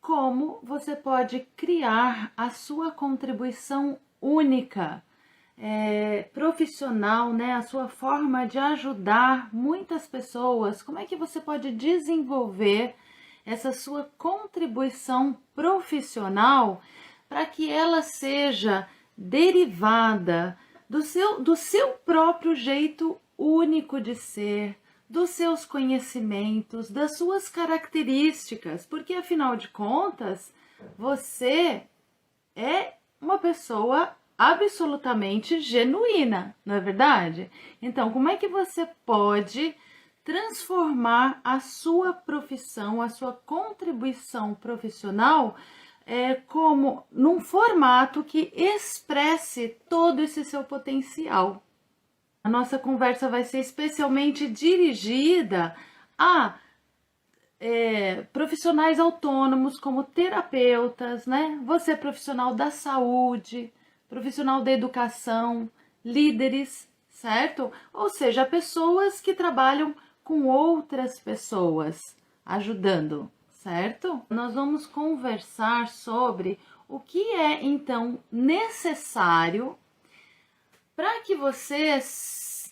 como você pode criar a sua contribuição única, profissional, né? A sua forma de ajudar muitas pessoas. Como é que você pode desenvolver essa sua contribuição profissional para que ela seja derivada do seu próprio jeito único de ser, dos seus conhecimentos, das suas características, porque afinal de contas, você é uma pessoa absolutamente genuína, não é verdade? Então, como é que você pode transformar a sua profissão, a sua contribuição profissional como num formato que expresse todo esse seu potencial? A nossa conversa vai ser especialmente dirigida a profissionais autônomos como terapeutas, né? Você é profissional da saúde, profissional da educação, líderes, certo? Ou seja, pessoas que trabalham com outras pessoas, ajudando, certo? Nós vamos conversar sobre o que é então necessário para que você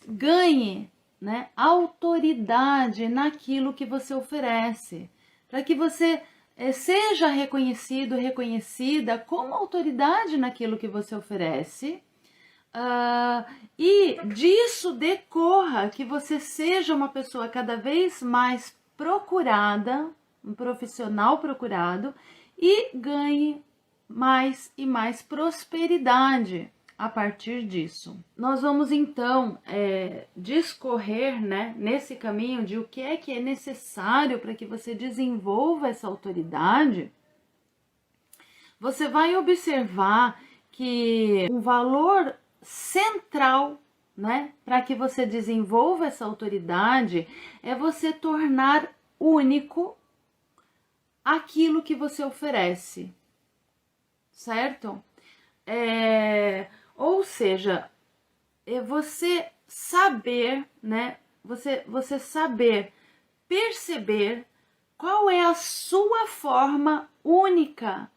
ganhe, né, autoridade naquilo que você oferece, para que você seja reconhecido, reconhecida como autoridade naquilo que você oferece, e disso decorra que você seja uma pessoa cada vez mais procurada, um profissional procurado, e ganhe mais e mais prosperidade a partir disso. Nós vamos então discorrer, né, nesse caminho de o que é necessário para que você desenvolva essa autoridade. Você vai observar que um valor central, né, para que você desenvolva essa autoridade é você tornar único aquilo que você oferece, certo? Ou seja, é você saber, né? Você saber perceber qual é a sua forma única,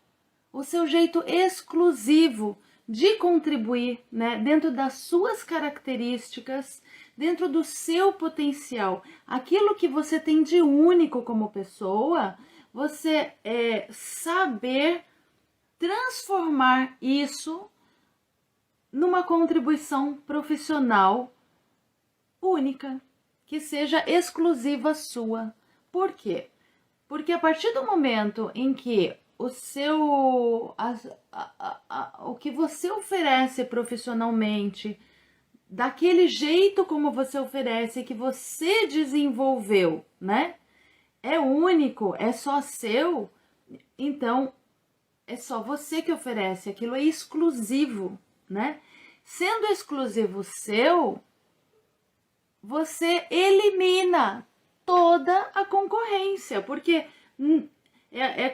o seu jeito exclusivo de contribuir, né? Dentro das suas características, dentro do seu potencial, aquilo que você tem de único como pessoa, você saber transformar isso numa contribuição profissional única, que seja exclusiva sua. Por quê? Porque a partir do momento em que o que você oferece profissionalmente, daquele jeito como você oferece, que você desenvolveu, né? É único, é só seu, então é só você que oferece, aquilo é exclusivo, né? Sendo exclusivo seu, você elimina toda a concorrência, porque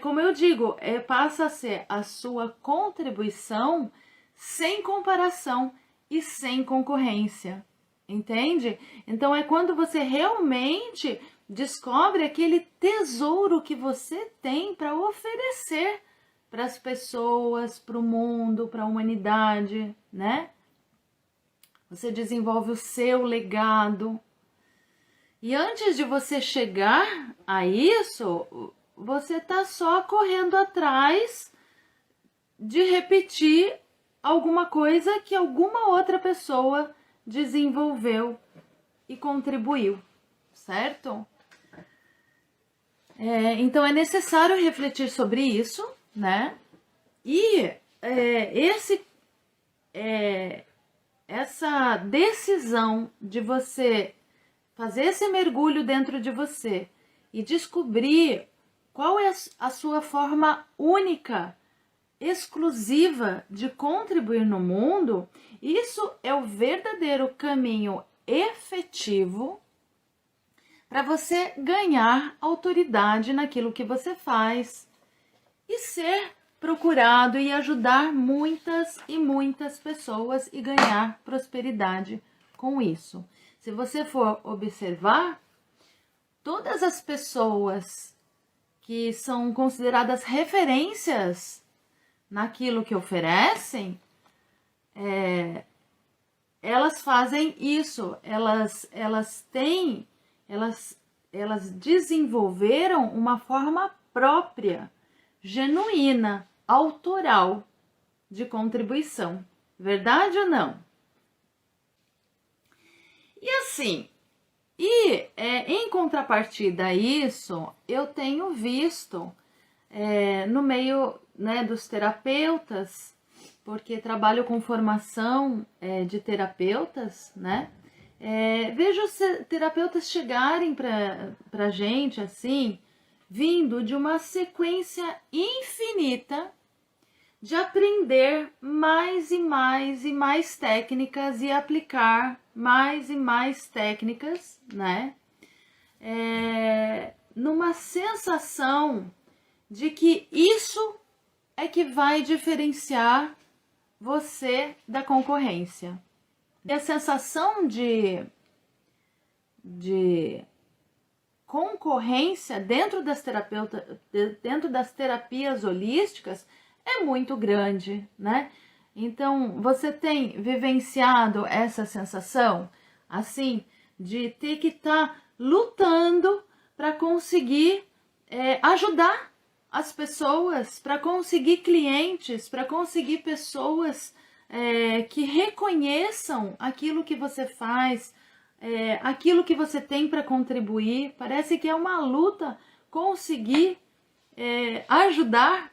como eu digo, passa a ser a sua contribuição sem comparação e sem concorrência, entende? Então é quando você realmente descobre aquele tesouro que você tem para oferecer para as pessoas, para o mundo, para a humanidade, né? Você desenvolve o seu legado. E antes de você chegar a isso, você está só correndo atrás de repetir alguma coisa que alguma outra pessoa desenvolveu e contribuiu, certo? Então é necessário refletir sobre isso, né? E essa decisão de você fazer esse mergulho dentro de você e descobrir qual é a sua forma única, exclusiva de contribuir no mundo, isso é o verdadeiro caminho efetivo para você ganhar autoridade naquilo que você faz e ser procurado e ajudar muitas e muitas pessoas e ganhar prosperidade com isso. Se você for observar, todas as pessoas que são consideradas referências naquilo que oferecem, elas fazem isso, elas desenvolveram uma forma própria, genuína, autoral de contribuição. Verdade ou não? E assim, em contrapartida a isso, eu tenho visto no meio, né, dos terapeutas, porque trabalho com formação de terapeutas, né? Vejo os terapeutas chegarem para a gente assim, vindo de uma sequência infinita de aprender mais e mais e mais técnicas e aplicar mais e mais técnicas, né? Numa sensação de que isso é que vai diferenciar você da concorrência. E a sensação de concorrência dentro das terapias holísticas é muito grande, né? Então, você tem vivenciado essa sensação, assim, de ter que estar lutando para conseguir ajudar as pessoas, para conseguir clientes, para conseguir pessoas que reconheçam aquilo que você faz, aquilo que você tem para contribuir. Parece que é uma luta conseguir ajudar.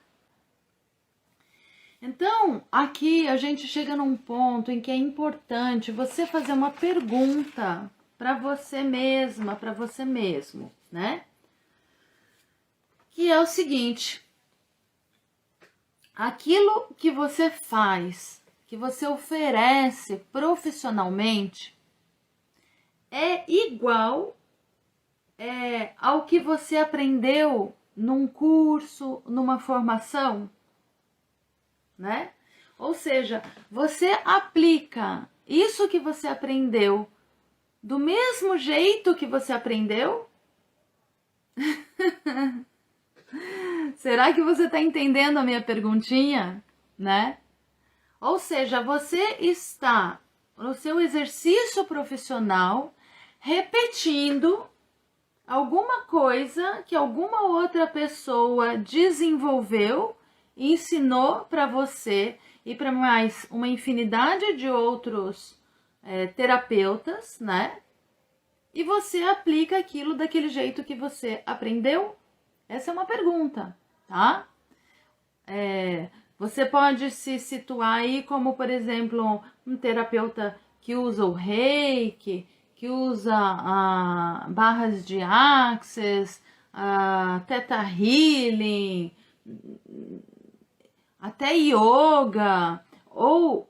Então, aqui a gente chega num ponto em que é importante você fazer uma pergunta para você mesma, para você mesmo, né? Que é o seguinte: aquilo que você faz, que você oferece profissionalmente, é igual ao que você aprendeu num curso, numa formação, né? Ou seja, você aplica isso que você aprendeu do mesmo jeito que você aprendeu? Será que você está entendendo a minha perguntinha, né? Ou seja, você está no seu exercício profissional repetindo alguma coisa que alguma outra pessoa desenvolveu, ensinou para você e para mais uma infinidade de outros terapeutas, né? E você aplica aquilo daquele jeito que você aprendeu? Essa é uma pergunta, tá? Você pode se situar aí como, por exemplo, um terapeuta que usa o reiki, que usa barras de Access, Theta Healing, até yoga, ou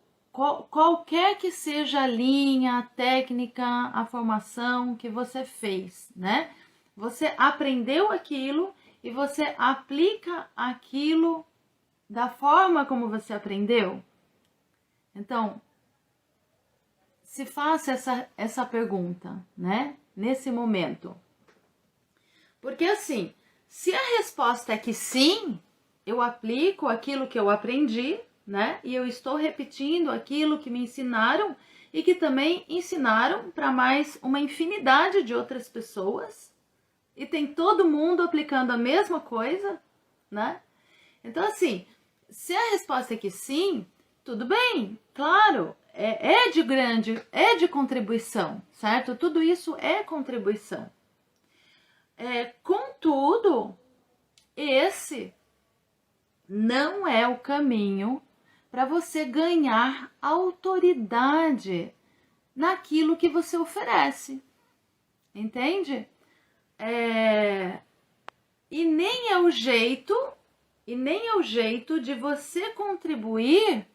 qualquer que seja a linha, a técnica, a formação que você fez, né? Você aprendeu aquilo e você aplica aquilo da forma como você aprendeu. Então, se faça essa pergunta, né? Nesse momento. Porque assim, se a resposta é que sim, eu aplico aquilo que eu aprendi, né? E eu estou repetindo aquilo que me ensinaram e que também ensinaram para mais uma infinidade de outras pessoas. E tem todo mundo aplicando a mesma coisa, né? Então assim, se a resposta é que sim, tudo bem, claro, é de contribuição, certo? Tudo isso é contribuição. Contudo, esse não é o caminho para você ganhar autoridade naquilo que você oferece, entende? E nem é o jeito de você contribuir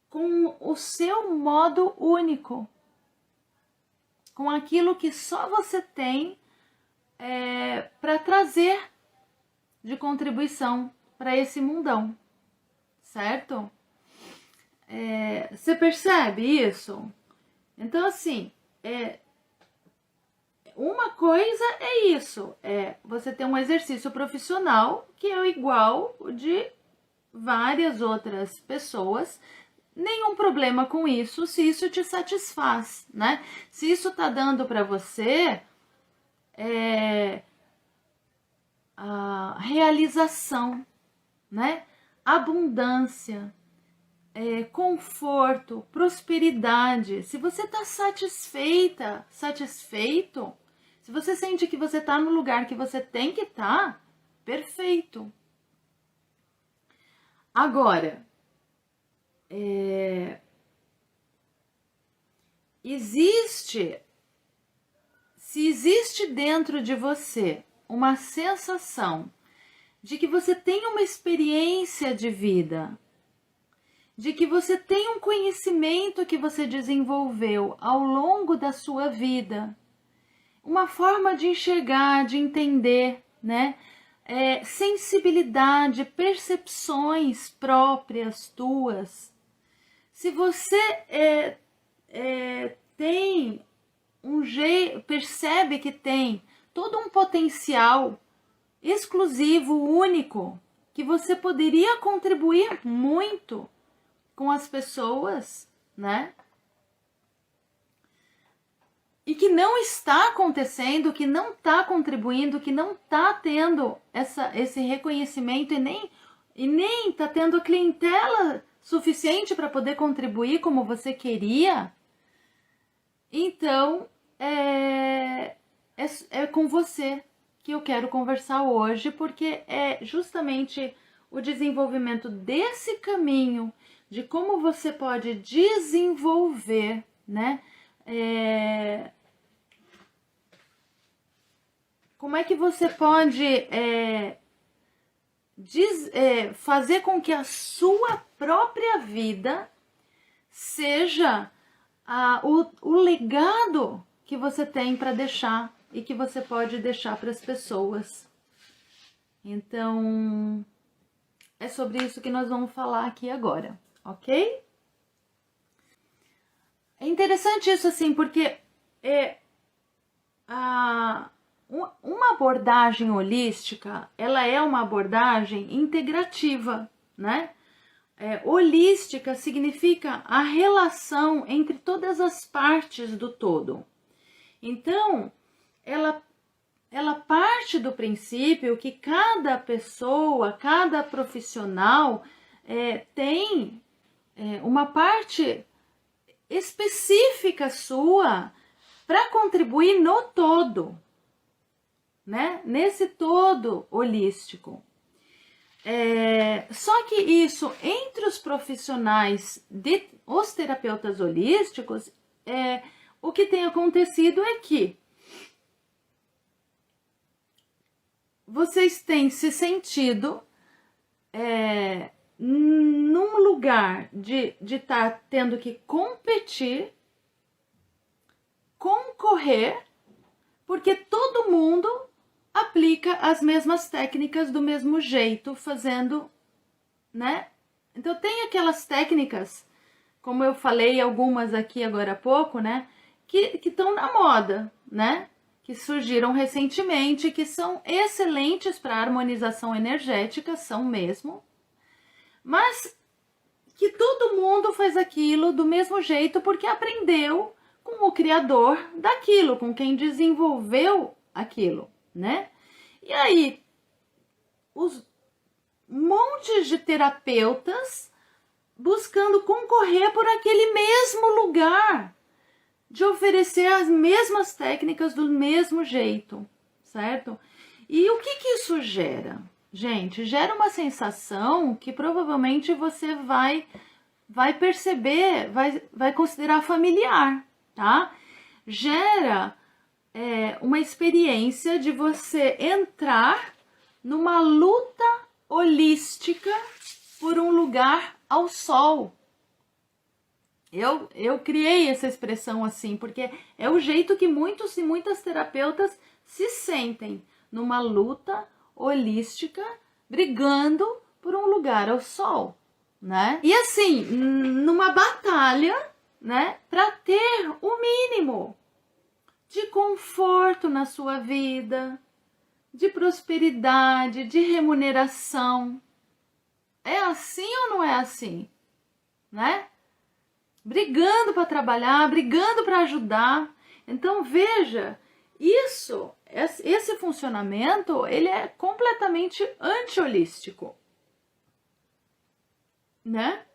com o seu modo único, com aquilo que só você tem para trazer de contribuição para esse mundão, certo? Você percebe isso? Então, assim, uma coisa é isso, você ter um exercício profissional que é igual de várias outras pessoas, nenhum problema com isso, se isso te satisfaz, né? Se isso tá dando para você a realização, né? Abundância, conforto, prosperidade. Se você tá satisfeita, satisfeito, se você sente que você tá no lugar que você tem que estar, perfeito. Agora, se existe dentro de você uma sensação de que você tem uma experiência de vida, de que você tem um conhecimento que você desenvolveu ao longo da sua vida, uma forma de enxergar, de entender, né? Sensibilidade, percepções próprias tuas. Se você tem um jeito, percebe que tem todo um potencial exclusivo, único, que você poderia contribuir muito com as pessoas, né? E que não está acontecendo, que não está contribuindo, que não está tendo esse reconhecimento e nem está tendo clientela suficiente para poder contribuir como você queria, então é com você que eu quero conversar hoje, porque é justamente o desenvolvimento desse caminho, de como você pode desenvolver, né? Como é que você pode fazer com que a sua própria vida seja o legado que você tem para deixar e que você pode deixar para as pessoas. Então, é sobre isso que nós vamos falar aqui agora, ok? É interessante isso, assim, porque uma abordagem holística, ela é uma abordagem integrativa, né? Holística significa a relação entre todas as partes do todo. Então, ela parte do princípio que cada pessoa, cada profissional tem uma parte específica sua para contribuir no todo, né? Nesse todo holístico. Só que isso, entre os profissionais, os terapeutas holísticos, o que tem acontecido é que vocês têm se sentido num lugar de estar tendo que competir, concorrer, porque todo mundo aplica as mesmas técnicas do mesmo jeito, fazendo, né? Então tem aquelas técnicas, como eu falei algumas aqui agora há pouco, né? Que estão na moda, né? Que surgiram recentemente, que são excelentes para harmonização energética, são mesmo, mas que todo mundo faz aquilo do mesmo jeito porque aprendeu com o criador daquilo, com quem desenvolveu aquilo, né? E aí, os montes de terapeutas buscando concorrer por aquele mesmo lugar, de oferecer as mesmas técnicas do mesmo jeito, certo? E o que isso gera? Gente, gera uma sensação que provavelmente você vai perceber, vai considerar familiar, tá? Gera uma experiência de você entrar numa luta holística por um lugar ao sol. Eu criei essa expressão assim, porque é o jeito que muitos e muitas terapeutas se sentem numa luta holística, brigando por um lugar ao sol, né? E assim, numa batalha, né, para ter o mínimo. de conforto na sua vida, de prosperidade, de remuneração. É assim ou não é assim? Né? Brigando para trabalhar, brigando para ajudar. Então veja, esse funcionamento, ele é completamente anti-holístico, né?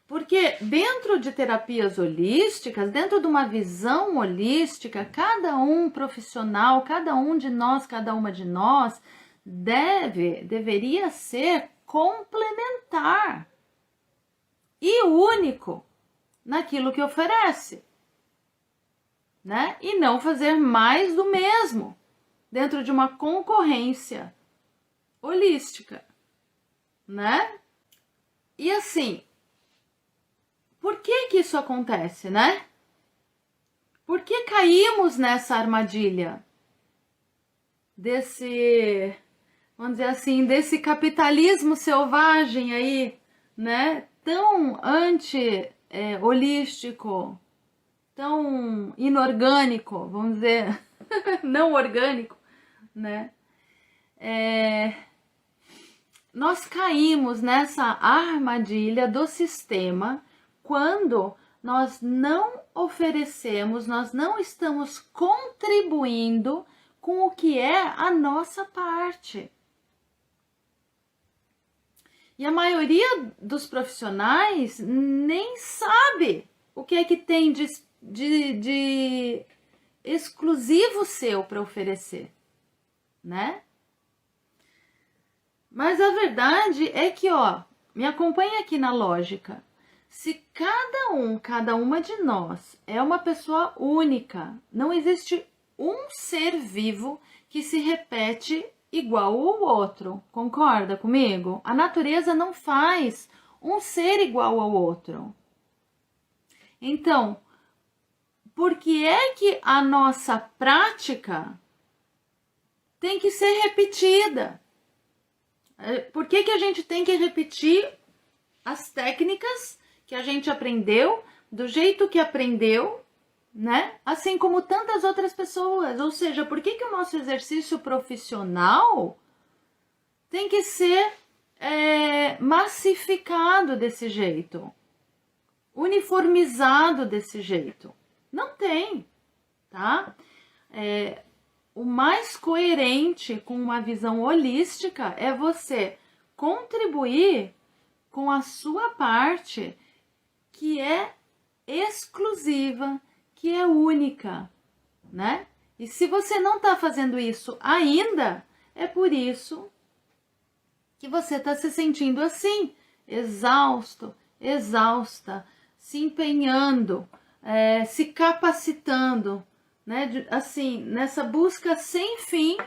Porque dentro de terapias holísticas, dentro de uma visão holística, cada um profissional, cada um de nós, cada uma de nós deveria ser complementar e único naquilo que oferece, né? E não fazer mais do mesmo dentro de uma concorrência holística, né? E assim, por que que isso acontece, né? Por que caímos nessa armadilha desse, vamos dizer assim, desse capitalismo selvagem aí, né? Tão anti-holístico, tão inorgânico, vamos dizer, não orgânico, né? Nós caímos nessa armadilha do sistema quando nós não oferecemos, nós não estamos contribuindo com o que é a nossa parte. E a maioria dos profissionais nem sabe o que é que tem de exclusivo seu para oferecer, né? Mas a verdade é que, ó, me acompanha aqui na lógica. Se cada uma de nós é uma pessoa única, não existe um ser vivo que se repete igual ao outro. Concorda comigo? A natureza não faz um ser igual ao outro. Então, por que é que a nossa prática tem que ser repetida? Por que que a gente tem que repetir as técnicas que a gente aprendeu, do jeito que aprendeu, né? Assim como tantas outras pessoas. Ou seja, por que que o nosso exercício profissional tem que ser massificado desse jeito? Uniformizado desse jeito? Não tem, tá? O mais coerente com uma visão holística é você contribuir com a sua parte que é exclusiva, que é única, né? E se você não está fazendo isso ainda, é por isso que você está se sentindo assim, exausto, exausta, se empenhando, se capacitando, né? Assim, nessa busca sem fim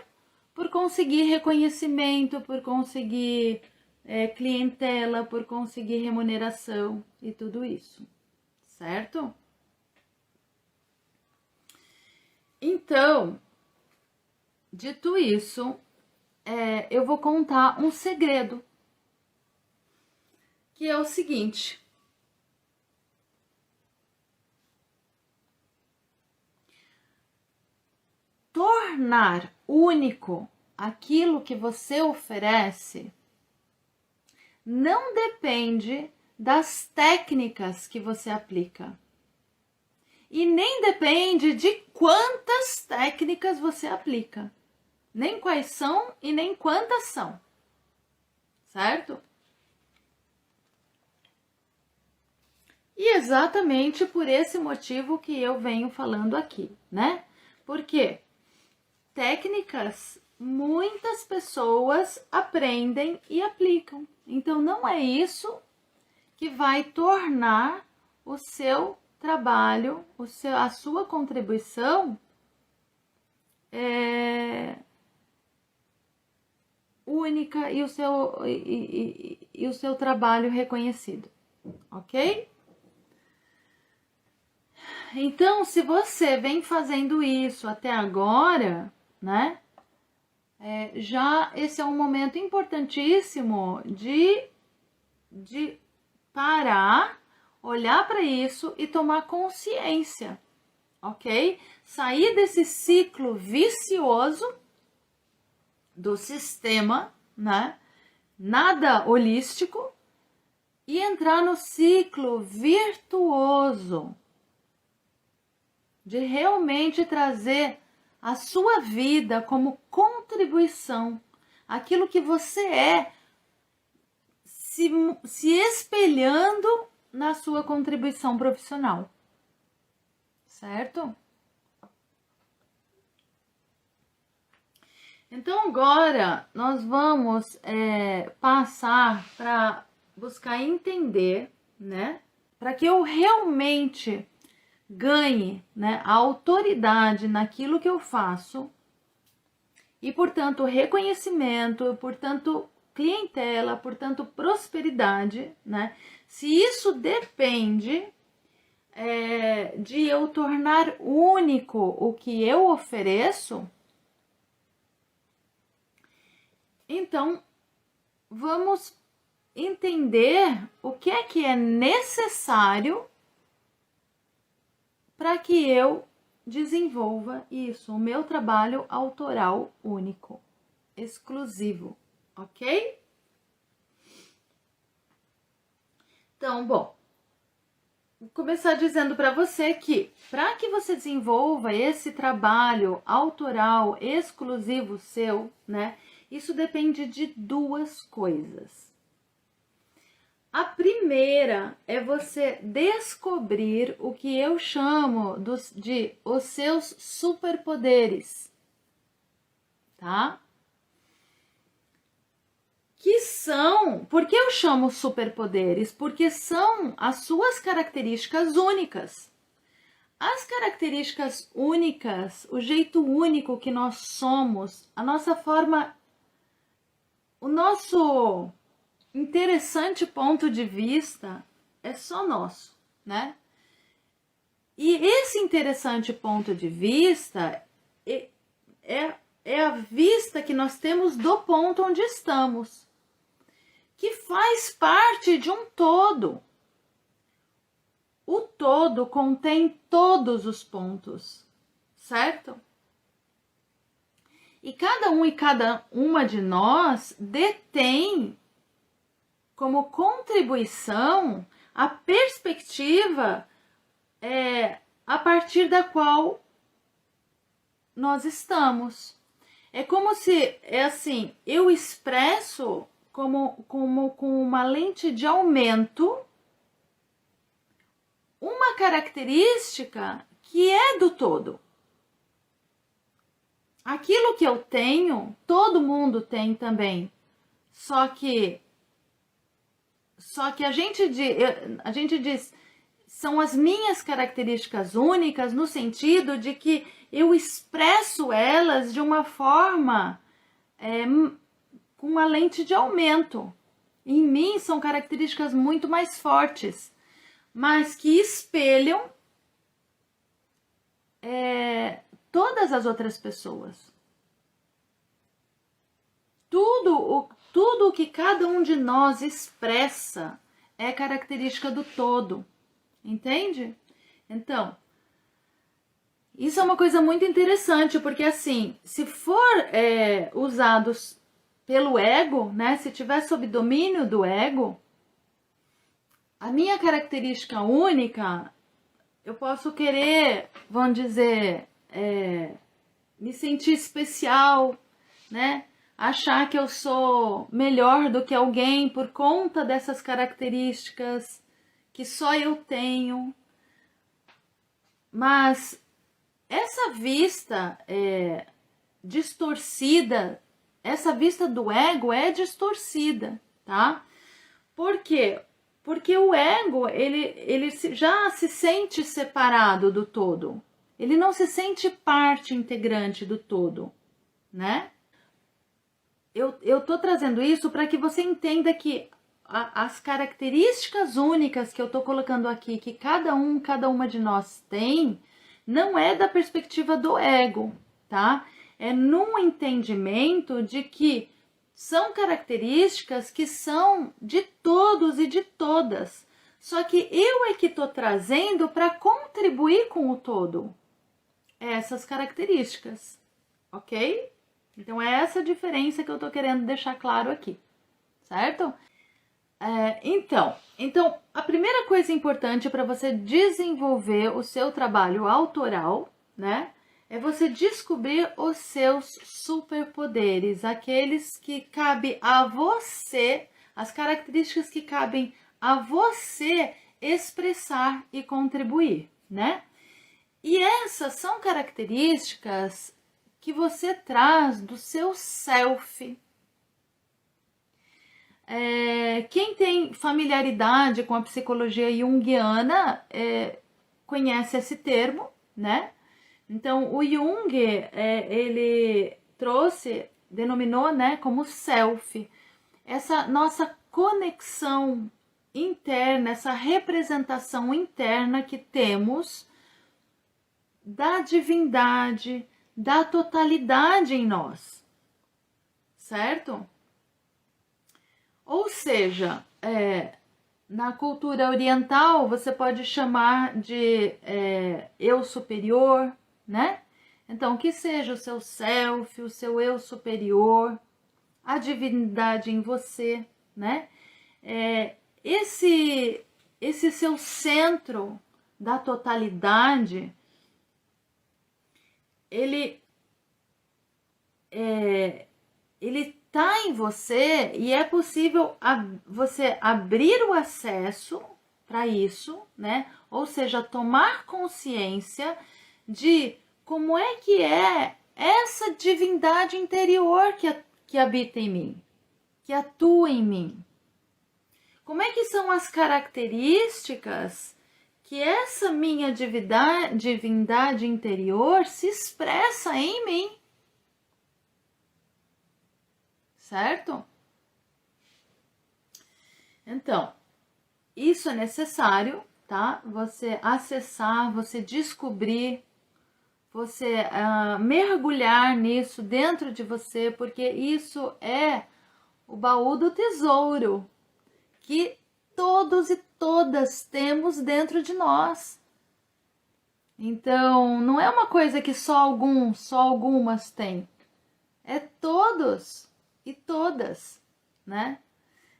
por conseguir reconhecimento, por conseguir clientela, por conseguir remuneração e tudo isso, certo? Então, dito isso, eu vou contar um segredo, que é o seguinte: tornar único aquilo que você oferece não depende das técnicas que você aplica. E nem depende de quantas técnicas você aplica. Nem quais são e nem quantas são. Certo? E exatamente por esse motivo que eu venho falando aqui, né? Porque técnicas muitas pessoas aprendem e aplicam. Então não é isso que vai tornar o seu trabalho, a sua contribuição única e o seu trabalho reconhecido, ok? Então, se você vem fazendo isso até agora, né? Já esse é um momento importantíssimo de parar, olhar para isso e tomar consciência ok? Sair desse ciclo vicioso do sistema, né? Nada holístico, e entrar no ciclo virtuoso de realmente trazer a sua vida como contribuição, aquilo que você é, se espelhando na sua contribuição profissional, certo? Então agora nós vamos passar para buscar entender, né? Para que eu realmente ganhe, né, a autoridade naquilo que eu faço e, portanto, reconhecimento, portanto, clientela, portanto, prosperidade, né? Se isso depende de eu tornar único o que eu ofereço, então vamos entender o que é necessário para que eu desenvolva isso, o meu trabalho autoral único, exclusivo, ok? Então, bom, vou começar dizendo para você que, para que você desenvolva esse trabalho autoral exclusivo seu, né? Isso depende de duas coisas. A primeira é você descobrir o que eu chamo de os seus superpoderes, tá? Que são, por que eu chamo superpoderes? Porque são as suas características únicas. As características únicas, o jeito único que nós somos, a nossa forma, o nosso interessante ponto de vista é só nosso, né? E esse interessante ponto de vista é a vista que nós temos do ponto onde estamos, que faz parte de um todo. O todo contém todos os pontos, certo? E cada um e cada uma de nós detém como contribuição a perspectiva a partir da qual nós estamos. É como se, assim, eu expresso como com uma lente de aumento uma característica que é do todo. Aquilo que eu tenho, todo mundo tem também. Só que a gente diz, são as minhas características únicas no sentido de que eu expresso elas de uma forma com uma lente de aumento. Em mim são características muito mais fortes, mas que espelham todas as outras pessoas. Tudo o que cada um de nós expressa é característica do todo, entende? Então, isso é uma coisa muito interessante, porque assim, se for usados pelo ego, né, se tiver sob domínio do ego, a minha característica única, eu posso querer, vamos dizer, me sentir especial, né? Achar que eu sou melhor do que alguém por conta dessas características que só eu tenho. Mas essa vista distorcida, essa vista do ego é distorcida, tá? Por quê? Porque o ego, ele já se sente separado do todo. Ele não se sente parte integrante do todo, né? Eu tô trazendo isso para que você entenda que as características únicas que eu tô colocando aqui, que cada uma de nós tem, não é da perspectiva do ego, tá? É num entendimento de que são características que são de todos e de todas. Só que eu é que tô trazendo para contribuir com o todo. essas características, ok? Então, é essa diferença que eu tô querendo deixar claro aqui, certo? Então, a primeira coisa importante para você desenvolver o seu trabalho autoral, né? É você descobrir os seus superpoderes, aqueles que cabem a você, as características que cabem a você expressar e contribuir, né? E essas são características que você traz do seu self. Quem tem familiaridade com a psicologia junguiana conhece esse termo, né? Então, o Jung, ele denominou, né, como self, essa nossa conexão interna, essa representação interna que temos da divindade, da totalidade em nós, certo? Ou seja, na cultura oriental você pode chamar de eu superior, né? Então, que seja o seu self, o seu eu superior, a divindade em você, né? Esse seu centro da totalidade, ele está em você e é possível você abrir o acesso para isso, né? Ou seja, tomar consciência de como é que é essa divindade interior que habita em mim, que atua em mim. Como é que são as características que essa minha divindade interior se expressa em mim? Certo? Então, isso é necessário, tá? Você acessar, você descobrir, você mergulhar nisso dentro de você, porque isso é o baú do tesouro que todos e todas temos dentro de nós. Então, não é uma coisa que só algumas têm. É todos e todas, né?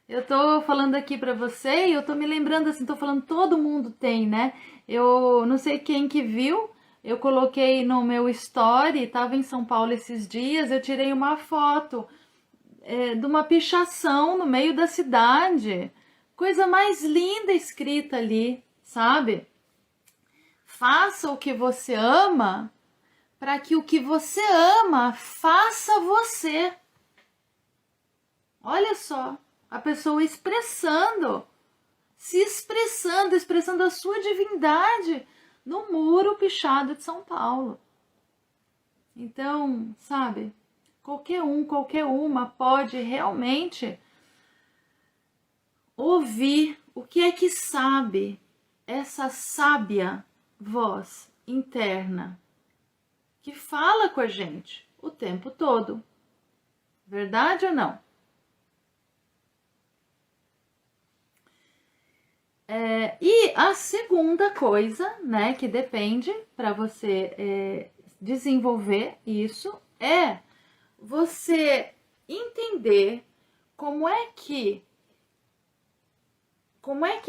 Eu tô falando aqui pra você e eu tô me lembrando assim, tô falando todo mundo tem, né? Eu não sei quem que viu, eu coloquei no meu story, tava em São Paulo esses dias, eu tirei uma foto de uma pichação no meio da cidade. Coisa mais linda escrita ali, sabe? Faça o que você ama para que o que você ama faça você. Olha só, a pessoa expressando a sua divindade no muro pichado de São Paulo. Então, sabe, qualquer uma pode realmente ouvir o que é que sabe essa sábia voz interna que fala com a gente o tempo todo. Verdade ou não? E a segunda coisa, né, que depende para você desenvolver isso é você entender como é que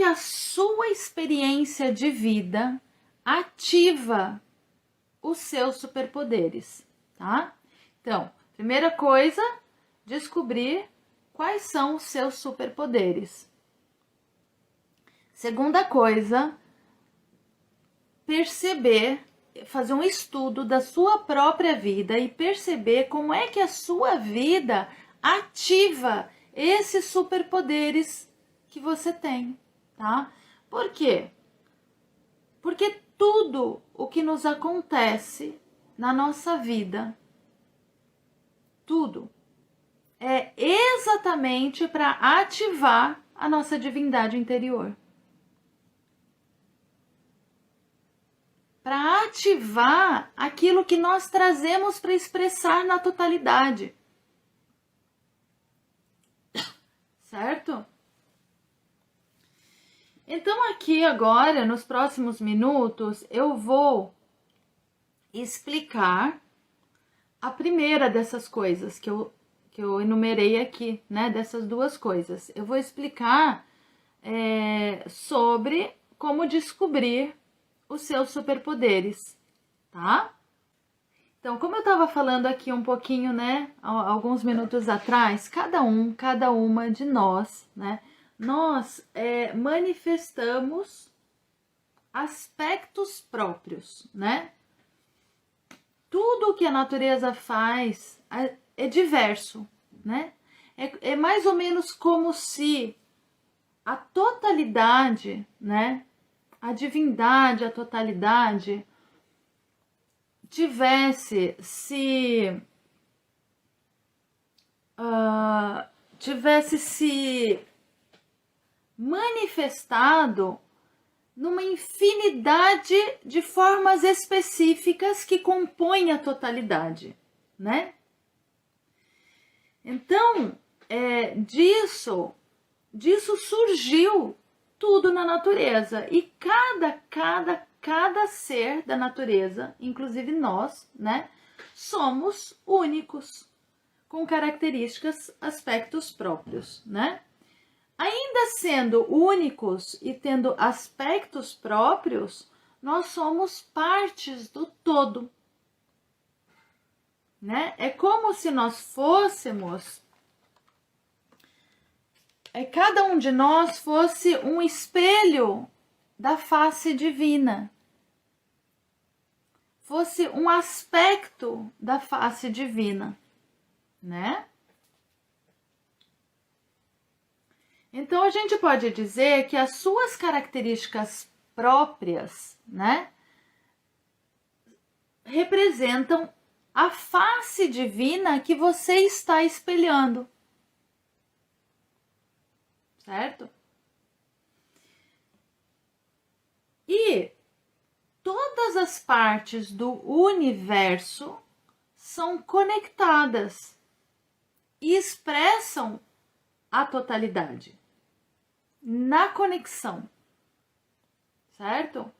a sua experiência de vida ativa os seus superpoderes, tá? Então, primeira coisa, descobrir quais são os seus superpoderes. Segunda coisa, perceber, fazer um estudo da sua própria vida e perceber como é que a sua vida ativa esses superpoderes que você tem, tá? Por quê? Porque tudo o que nos acontece na nossa vida, tudo, é exatamente para ativar a nossa divindade interior. Para ativar aquilo que nós trazemos para expressar na totalidade. Certo? Então aqui agora, nos próximos minutos, eu vou explicar a primeira dessas coisas que eu enumerei aqui, né? Dessas duas coisas. Eu vou explicar sobre como descobrir os seus superpoderes, tá? Então, como eu estava falando aqui um pouquinho, né, alguns minutos atrás, cada uma de nós, né, nós manifestamos aspectos próprios, né? Tudo que a natureza faz é diverso, né? É mais ou menos como se a totalidade, né? A divindade, a totalidade tivesse se manifestado numa infinidade de formas específicas que compõem a totalidade, né? Então, disso surgiu tudo na natureza, e cada ser da natureza, inclusive nós, né, somos únicos, com características, aspectos próprios, né? Ainda sendo únicos e tendo aspectos próprios, nós somos partes do todo, né? É como se nós fôssemos, cada um de nós fosse um espelho da face divina, fosse um aspecto da face divina, né? Então, a gente pode dizer que as suas características próprias, né, representam a face divina que você está espelhando, certo? E todas as partes do universo são conectadas e expressam a totalidade na conexão, certo?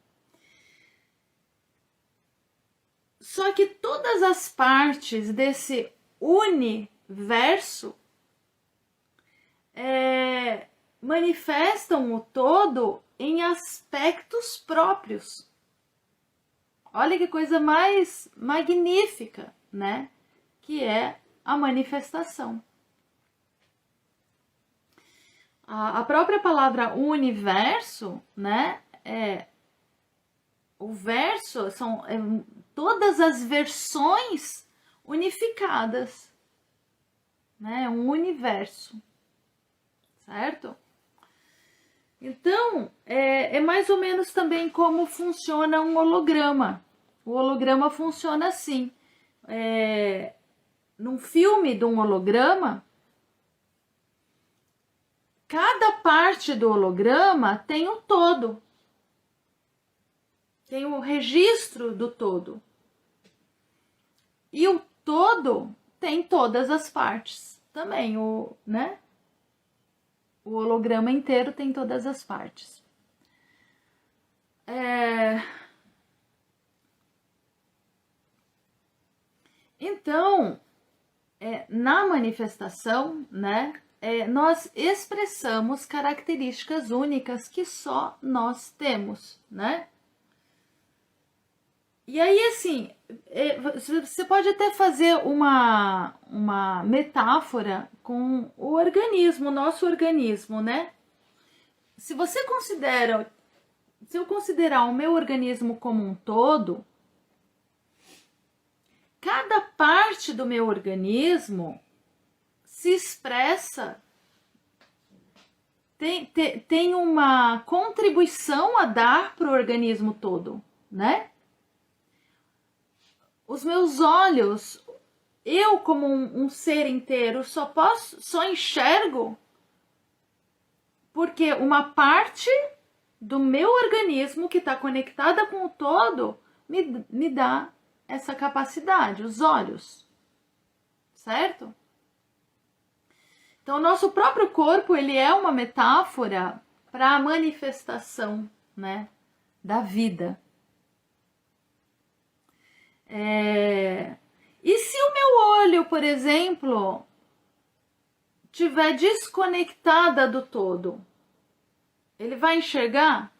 Só que todas as partes desse universo manifestam o todo em aspectos próprios. Olha que coisa mais magnífica, né? Que é a manifestação. A própria palavra universo, né? O verso são todas as versões unificadas, né? Um universo, certo? Então, é mais ou menos também como funciona um holograma. O holograma funciona assim. Num filme de um holograma, cada parte do holograma tem o todo. Tem o registro do todo. E o todo tem todas as partes também, né? O holograma inteiro tem todas as partes. Então, na manifestação, né, nós expressamos características únicas que só nós temos, né? E aí, assim, você pode até fazer uma metáfora com o organismo, o nosso organismo, né? Se eu considerar o meu organismo como um todo, cada parte do meu organismo se expressa, tem uma contribuição a dar para o organismo todo, né? Os meus olhos, eu como um ser inteiro, só enxergo porque uma parte do meu organismo que está conectada com o todo me dá essa capacidade, os olhos, certo? Então, o nosso próprio corpo, ele é uma metáfora para a manifestação, né, da vida. E se o meu olho, por exemplo, estiver desconectada do todo, ele vai enxergar?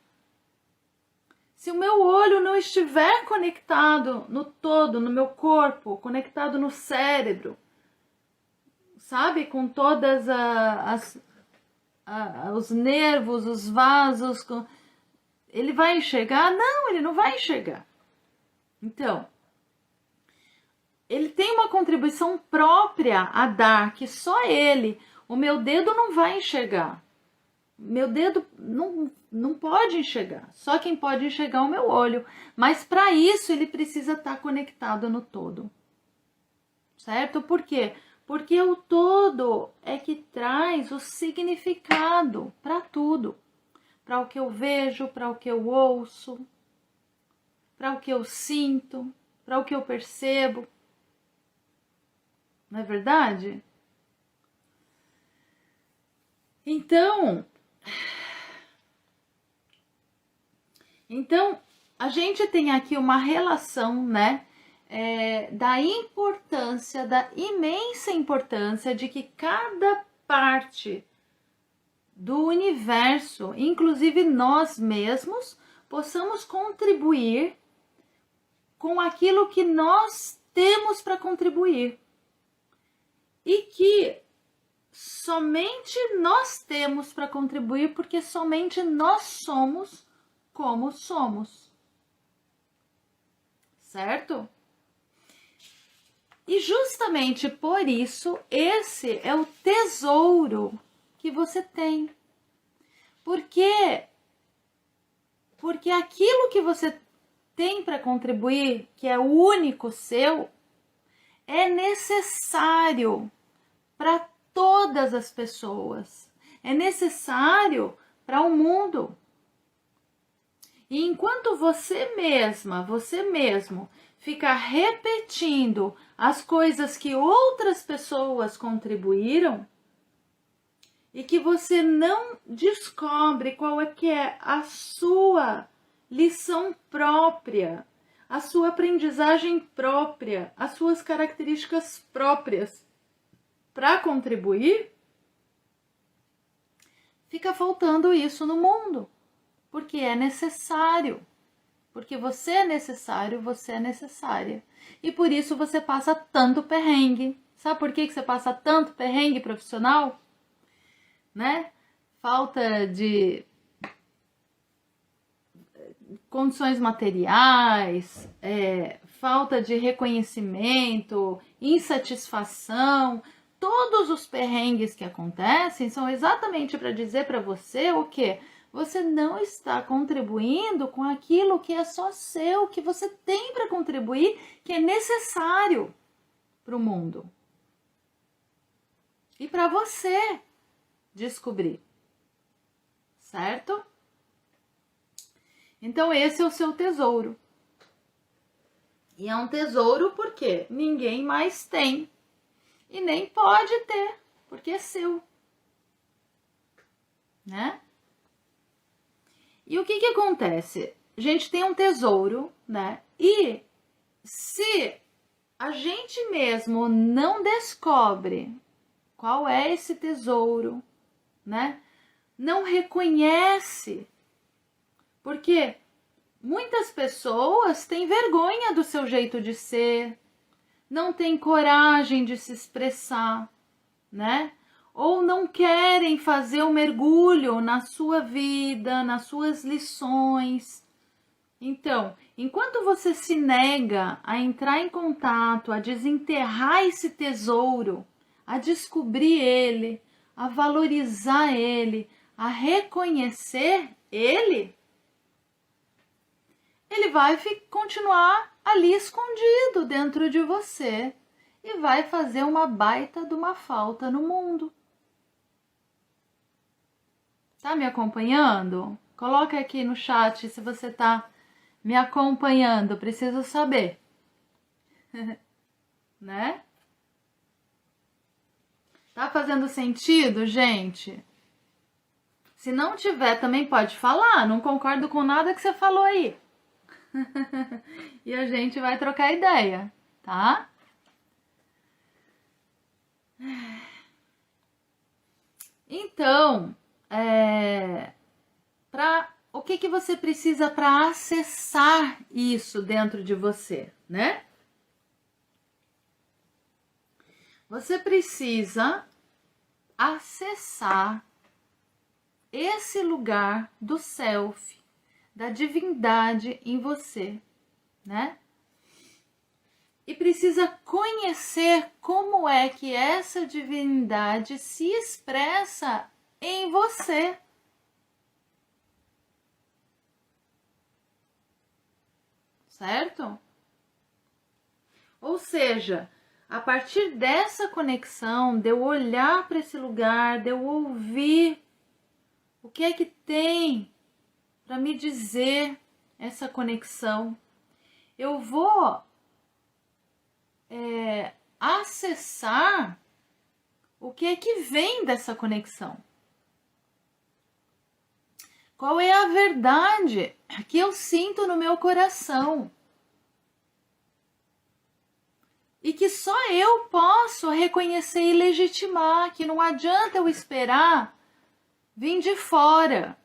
Se o meu olho não estiver conectado no todo, no meu corpo, conectado no cérebro, sabe? Com todas os nervos, os vasos, ele vai enxergar? Não, ele não vai enxergar. Então, ele tem uma contribuição própria a dar, que só ele, o meu dedo não vai enxergar. Meu dedo não pode enxergar. Só quem pode enxergar é o meu olho. Mas para isso ele precisa estar conectado no todo. Certo? Por quê? Porque o todo é que traz o significado para tudo. Para o que eu vejo, para o que eu ouço, para o que eu sinto, para o que eu percebo. Não é verdade? Então, a gente tem aqui uma relação, né, da importância, da imensa importância de que cada parte do universo, inclusive nós mesmos, possamos contribuir com aquilo que nós temos para contribuir. E que somente nós temos para contribuir, porque somente nós somos como somos. Certo? E justamente por isso, esse é o tesouro que você tem. Por quê? Porque aquilo que você tem para contribuir, que é o único seu, é necessário para todas as pessoas. É necessário para o mundo. E enquanto você mesma, você mesmo, fica repetindo as coisas que outras pessoas contribuíram e que você não descobre qual é que é a sua lição própria, a sua aprendizagem própria, as suas características próprias para contribuir, fica faltando isso no mundo, porque é necessário. Porque você é necessário, você é necessária. E por isso você passa tanto perrengue. Sabe por que você passa tanto perrengue profissional? Né? Falta de condições materiais, falta de reconhecimento, insatisfação. Todos os perrengues que acontecem são exatamente para dizer para você o quê? Você não está contribuindo com aquilo que é só seu, que você tem para contribuir, que é necessário para o mundo. E para você descobrir. Certo? Então esse é o seu tesouro. E é um tesouro porque ninguém mais tem. E nem pode ter, porque é seu. Né? E o que acontece? A gente tem um tesouro, né? E se a gente mesmo não descobre qual é esse tesouro, né? Não reconhece, porque muitas pessoas têm vergonha do seu jeito de ser, não têm coragem de se expressar, né? Ou não querem fazer um mergulho na sua vida, nas suas lições. Então, enquanto você se nega a entrar em contato, a desenterrar esse tesouro, a descobrir ele, a valorizar ele, a reconhecer ele, ele vai continuar ali escondido dentro de você e vai fazer uma baita de uma falta no mundo. Tá me acompanhando? Coloca aqui no chat se você tá me acompanhando, preciso saber. Né? Tá fazendo sentido, gente? Se não tiver, também pode falar, não concordo com nada que você falou aí. e a gente vai trocar ideia, tá? Então, o que você precisa para acessar isso dentro de você, né? Você precisa acessar esse lugar do self, da divindade em você, né? E precisa conhecer como é que essa divindade se expressa em você. Certo? Ou seja, a partir dessa conexão, de eu olhar para esse lugar, de eu ouvir o que é que tem para me dizer essa conexão, eu vou acessar o que é que vem dessa conexão. Qual é a verdade que eu sinto no meu coração? E que só eu posso reconhecer e legitimar, que não adianta eu esperar vir de fora.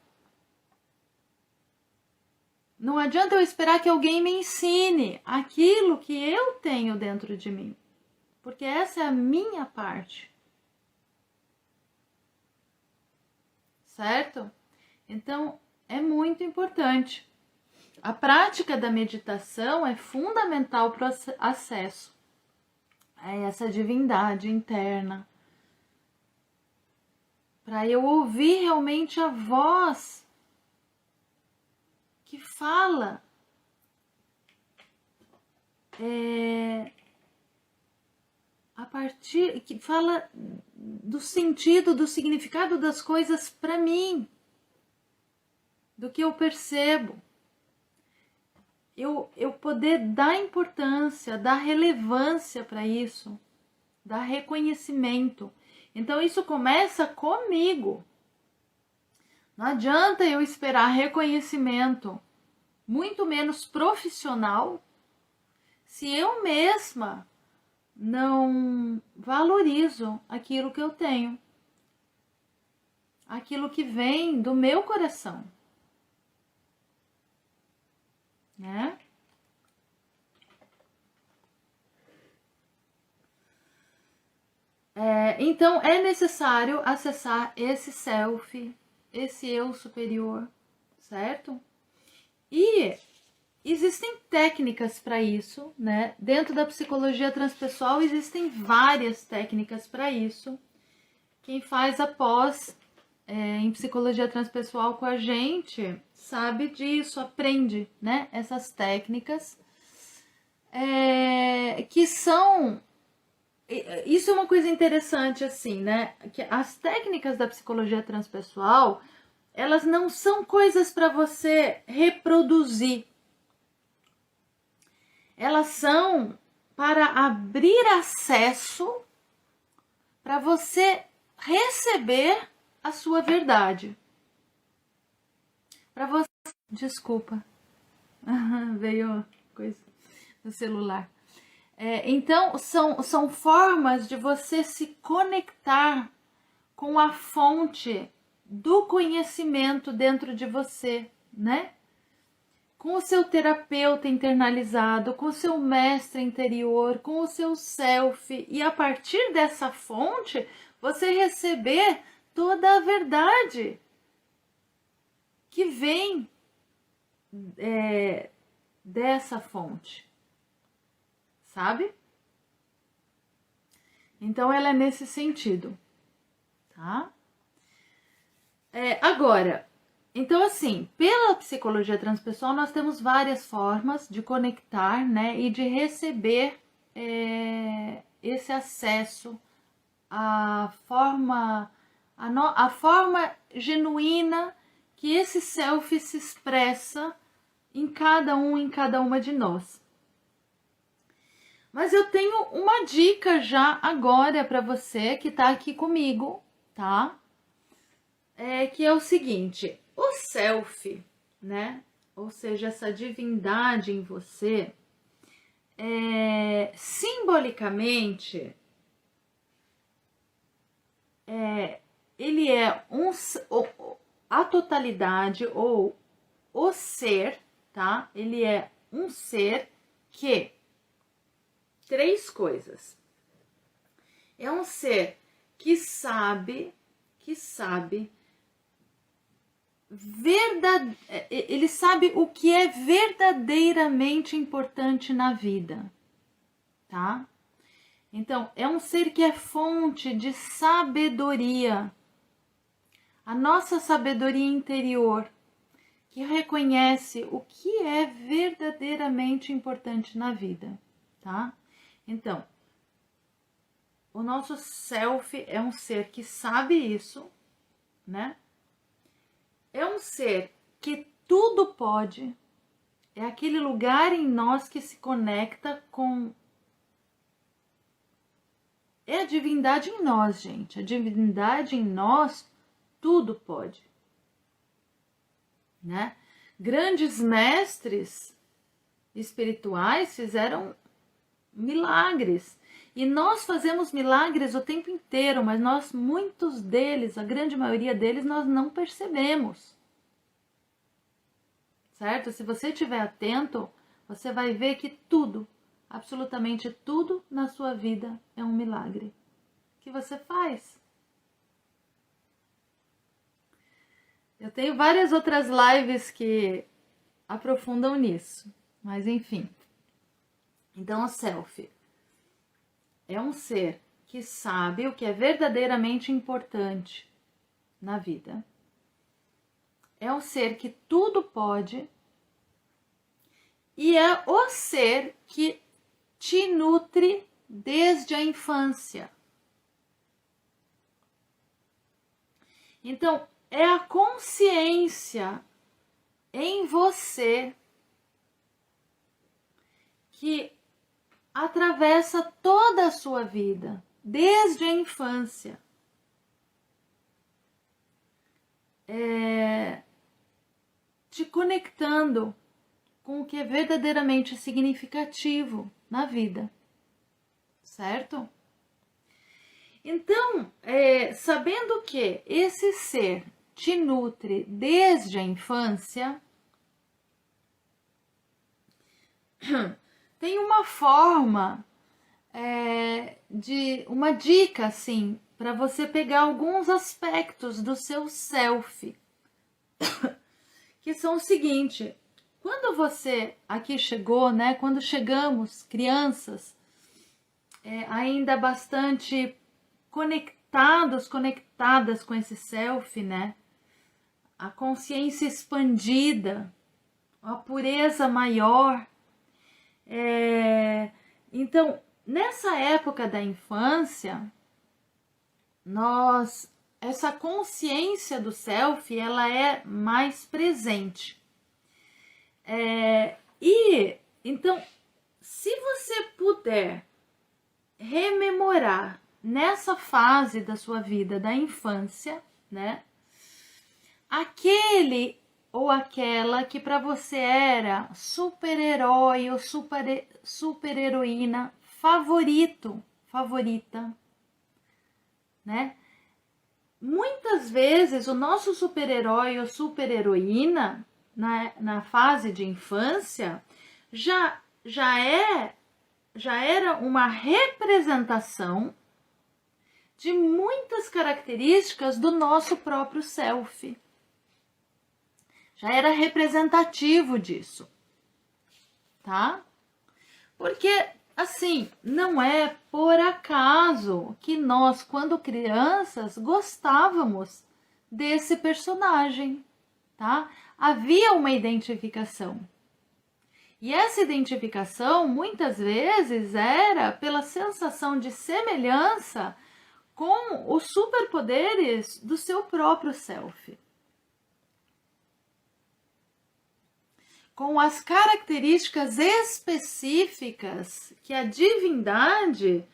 Não adianta eu esperar que alguém me ensine aquilo que eu tenho dentro de mim. Porque essa é a minha parte. Certo? Então, é muito importante. A prática da meditação é fundamental para o acesso a essa divindade interna. Para eu ouvir realmente a voz que fala que fala do sentido, do significado das coisas para mim, do que eu percebo. Eu poder dar importância, dar relevância para isso, dar reconhecimento. Então isso começa comigo. Não adianta eu esperar reconhecimento, muito menos profissional, se eu mesma não valorizo aquilo que eu tenho, aquilo que vem do meu coração, né? Então é necessário acessar esse self, esse eu superior, certo? E existem técnicas para isso, né? Dentro da psicologia transpessoal existem várias técnicas para isso. Quem faz a pós em psicologia transpessoal com a gente sabe disso, aprende, né? Essas técnicas que são... Isso é uma coisa interessante, assim, né? Que as técnicas da psicologia transpessoal, elas não são coisas para você reproduzir. Elas são para abrir acesso para você receber a sua verdade. Para você... Desculpa. Veio coisa no celular. Então, são formas de você se conectar com a fonte do conhecimento dentro de você, né? Com o seu terapeuta internalizado, com o seu mestre interior, com o seu self, e a partir dessa fonte, você receber toda a verdade que vem dessa fonte. Sabe? Então, ela é nesse sentido, tá? Agora, então assim, pela psicologia transpessoal, nós temos várias formas de conectar, né? E de receber esse acesso à forma, a forma genuína que esse self se expressa em cada uma de nós. Mas eu tenho uma dica já agora para você que está aqui comigo, tá? Que é o seguinte, o self, né? ou seja, essa divindade em você, simbolicamente, ele é a totalidade ou o ser, tá? Ele é um ser que, três coisas. É um ser que sabe ele sabe o que é verdadeiramente importante na vida, tá? Então, é um ser que é fonte de sabedoria, a nossa sabedoria interior, que reconhece o que é verdadeiramente importante na vida, tá? Então, o nosso self é um ser que sabe isso, né? É um ser que tudo pode, é aquele lugar em nós que se conecta com... É a divindade em nós, gente. A divindade em nós, tudo pode, né? Grandes mestres espirituais fizeram milagres. E nós fazemos milagres o tempo inteiro, mas muitos deles, a grande maioria deles, nós não percebemos. Certo? Se você estiver atento, você vai ver que tudo, absolutamente tudo na sua vida é um milagre que você faz. Eu tenho várias outras lives que aprofundam nisso, mas enfim. Então, o self é um ser que sabe o que é verdadeiramente importante na vida. É um ser que tudo pode e é o ser que te nutre desde a infância. Então, é a consciência em você que atravessa toda a sua vida, desde a infância. Te conectando com o que é verdadeiramente significativo na vida, certo? Então, sabendo que esse ser te nutre desde a infância, tem uma forma uma dica assim para você pegar alguns aspectos do seu self, que são o seguinte: quando você aqui chegou, né? Quando chegamos, crianças, ainda bastante conectadas com esse self, né? A consciência expandida, a pureza maior. Então, nessa época da infância, essa consciência do self, ela é mais presente. E, então, se você puder rememorar nessa fase da sua vida, da infância, né? Aquele ou aquela que para você era super-herói ou super-heroína favorita, né? Muitas vezes o nosso super-herói ou super-heroína na fase de infância já era uma representação de muitas características do nosso próprio self. Já era representativo disso, tá? Porque, assim, não é por acaso que nós, quando crianças, gostávamos desse personagem, tá? Havia uma identificação. E essa identificação, muitas vezes, era pela sensação de semelhança com os superpoderes do seu próprio self. Com as características específicas que a divindade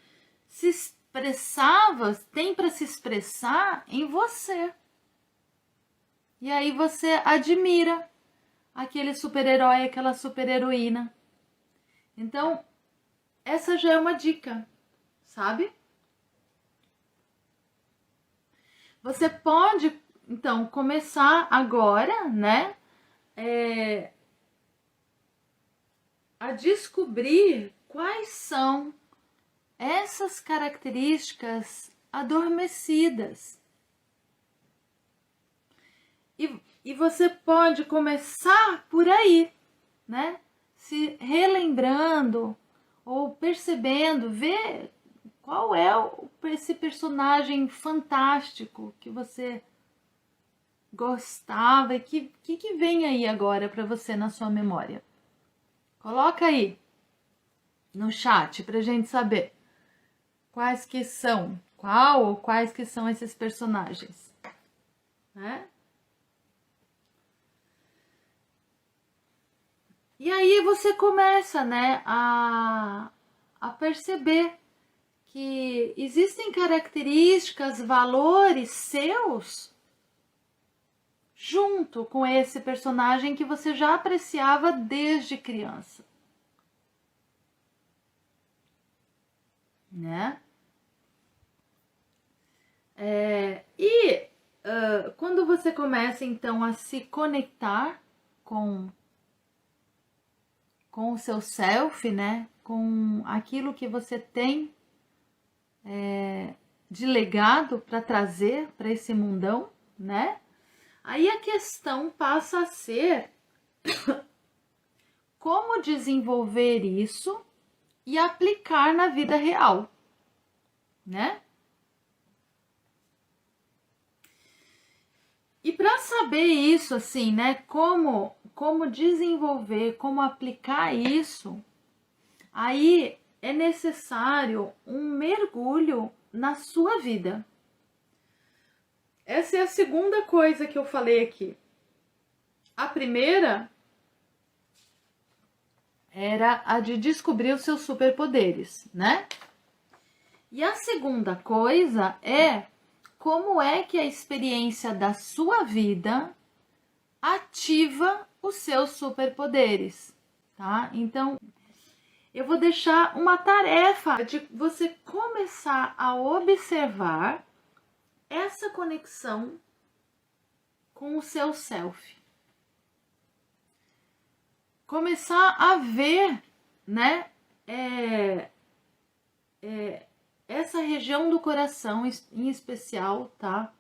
tem para se expressar em você. E aí você admira aquele super-herói, aquela super-heroína. Então, essa já é uma dica, sabe? Você pode, então, começar agora, né? A descobrir quais são essas características adormecidas. E você pode começar por aí, né? Se relembrando ou percebendo, ver qual é esse personagem fantástico que você gostava e que vem aí agora para você na sua memória. Coloca aí no chat pra gente saber quais que são, qual ou quais que são esses personagens, né? E aí você começa, né, a perceber que existem características, valores seus junto com esse personagem que você já apreciava desde criança, né? Quando você começa então a se conectar com o seu self, né? Com aquilo que você tem de legado para trazer para esse mundão, né? Aí a questão passa a ser como desenvolver isso e aplicar na vida real, né? E para saber isso, assim, né? Como desenvolver, como aplicar isso, aí é necessário um mergulho na sua vida. Essa é a segunda coisa que eu falei aqui. A primeira era a de descobrir os seus superpoderes, né? E a segunda coisa é como é que a experiência da sua vida ativa os seus superpoderes, tá? Então, eu vou deixar uma tarefa de você começar a observar essa conexão com o seu self. Começar a ver, né, essa região do coração em especial, tá?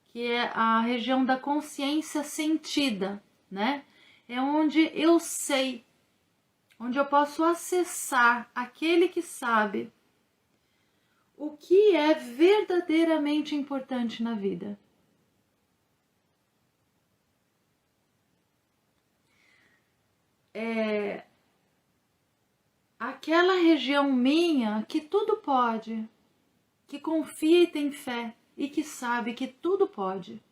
Que é a região da consciência sentida, né? É onde eu sei, onde eu posso acessar aquele que sabe o que é verdadeiramente importante na vida. Aquela região minha que tudo pode, que confia e tem fé e que sabe que tudo pode.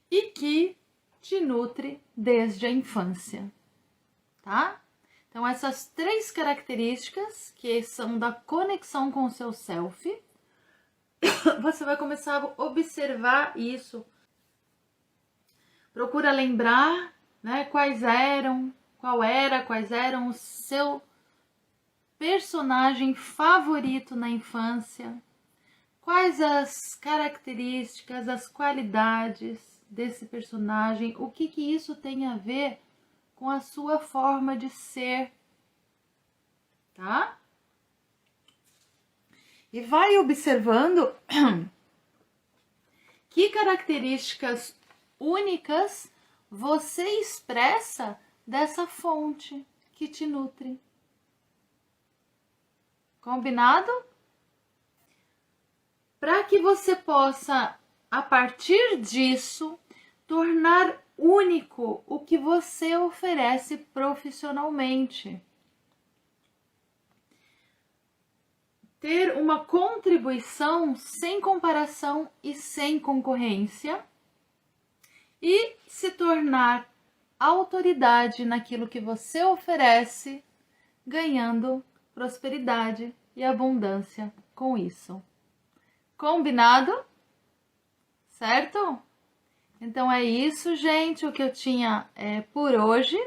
E que te nutre desde a infância, tá? Então, essas 3 características que são da conexão com o seu self, você vai começar a observar isso. Procura lembrar, né, quais eram o seu personagem favorito na infância, quais as características, as qualidades desse personagem, o que isso tem a ver com a sua forma de ser, tá? E vai observando que características únicas você expressa dessa fonte que te nutre. Combinado? Para que você possa, a partir disso, tornar único o que você oferece profissionalmente. Ter uma contribuição sem comparação e sem concorrência e se tornar autoridade naquilo que você oferece, ganhando prosperidade e abundância com isso. Combinado? Certo? Então é isso, gente, o que eu tinha por hoje.